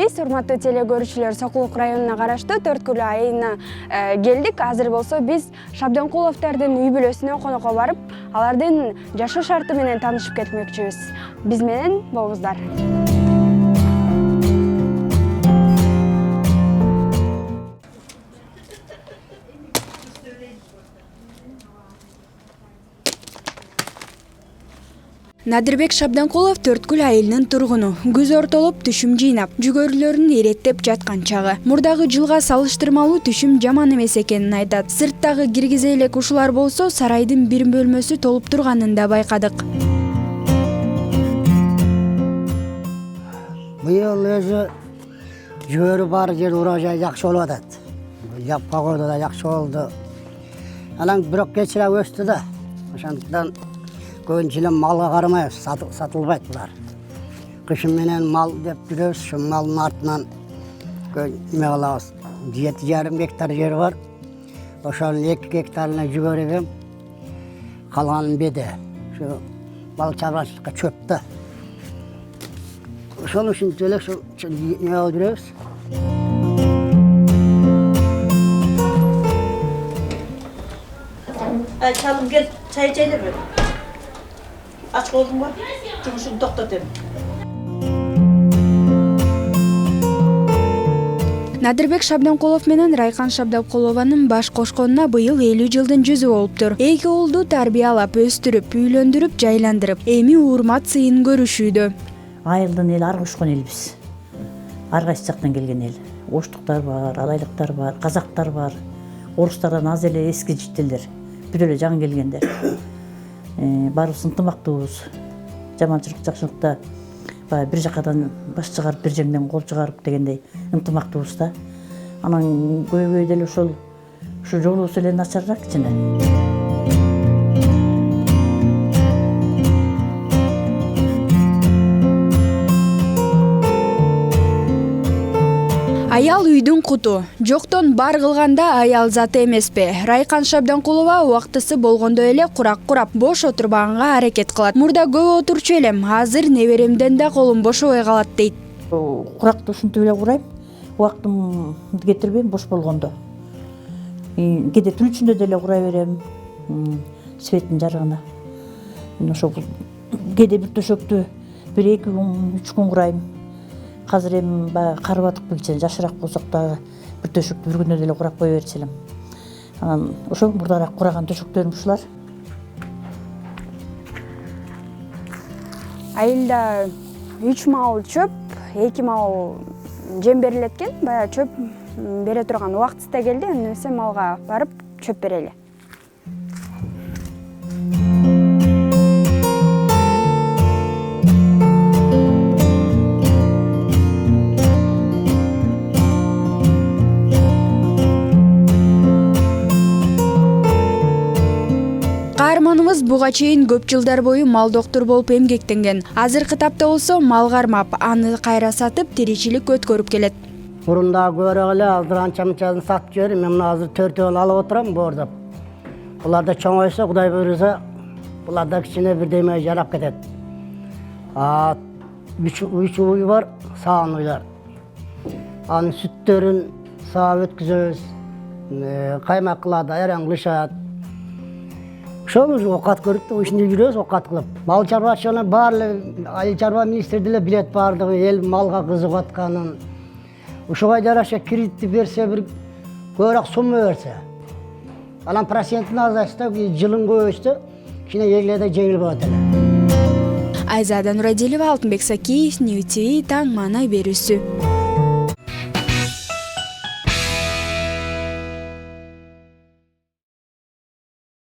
Биз урматтуу теле көрүүчүлөр Сокулук районуна караштуу Төрткүл айылына келдик. Азыр болсо биз Шабденкуловдордун үй бүлөсүнө конокко барып, алардын жашоо шарты менен таанышып кетмекчибиз. Биз менен болуңуздар. Надырбек Шабденкулов Төрткүл айылынын тургуну. Күз ортолуп түшүм жыйнап, жүгөрүлөрүн эреттеп жаткан чагы. Мурдагы жылга салыштырмалуу түшүм жаман эмес экенин айтат. Сырттагы киргизе элек ушулар болсо сарайдын бир бөлмөсү толуп турганын да байкадык. Быйыл өзү жүгөрү бар жер урожай жакшы болуп атат. Жапка койду да жакшы болду. Анан бирок кечирээк өстү да. Ошондуктан көбүнчө малга карамайбыз, сатылбайт булар. Кышын менен мал деп жүрөбүз, ошо малдын артынан эме кылабыз. 7,5 гектар жер бар. Ошонун 2 гектарына жүгөр эгем, калганын беде. Ошо мал чарбачылыкка чөп да. Ошон үчүн эле ошо эме кылып жүрөбүз. Çalım gel, çay içelim mi? Aç oldun mu? Cumhurşunu toxtatayım. Надырбек Шабденкулов менен Райкан Шабденкулованын баш кошконуна быйыл 50 жылдын жүзү болуптур. Эки уулду тарбиялап, өстүрүп, үйлөндүрүп, жайландырып, эми урмат сыйын көрүшүүдө. Айылдын эл ар кошкон элбиз. Ар кайсы жактан келген эл. Оштуктар бар, алайлыктар бар, казактар бар. Орустардан аз эле эски життелер. Бир эле жаңы келгендер. Баарыбыз ынтымактуубуз. Жаманчылык жакшылыкта бир жакадан баш чыгарып, бир жеңден кол чыгарып дегендей ынтымактуубуз да. Анан көйгөй деле ошол жолубуз эле начарыраак кичине. Аял үйдүн куту. Жоктон бар кылганда аял заты эмеспи. Райкан Шабденкулова убактысы болгондо эле курап, бош отурбаганга аракет кылат. Мурда көп отурчу элем, азыр неберемден да колум бошобой калат дейт. Куракты ушинтип эле курайм. Убактымды кетирбейм бош болгондо. Кээде түн ичинде деле курай берем. Светтин жарыгына. Ошо кээде бир төшөктү 1-2 күн, 3 күн курайм. Азыр эми баягы кар батып келчи, жашыраак болсок дагы бир төшөктү бир күндө деле курап кое берчү элем. Анан ошо мурдараак кураган төшөктөрүм ушулар. Айылда 3 маал чөп, 2 маал жем берилет экен. Баягы чөп бере турган убактысы да келди. Эмесе малга барып чөп берели. Каарманыбыз буга чейин көп жылдар бою мал доктур болуп эмгектенген. Азыркы тапта болсо мал кармап, аны кайра сатып, тиричилик өткөрүп келет. Мурунда көбүрөөк эле азыр анча-мынчасын сатып жиберем. Мен мына азыр 4 алып отурам боордоп. Булар да чоңойсо, Кудай буйруса, булар да кичине бирдеме жарап кетет. 3 уй бар, саан уйлар. Анын сүттөрүн саап өткүзөбүз. Каймак кылат, айран кылышат. Ошол окат көрүп, ушинтип жүрөбүз, окат кылып. Мал чарбачылыгын баары эле айыл чарба министри деле билет баардыгын, эл малга кызыгып атканын. Ушуга жараша кредитти берсе, бир көбүрөөк сумма берсе. Анан процентин азайтса, жылын көбөйтсө, кичине эле жеңил болот эле. Айзада, Нурадилова, Алтынбек Сакиев, Нью ТВ, таң маанай берүүсү.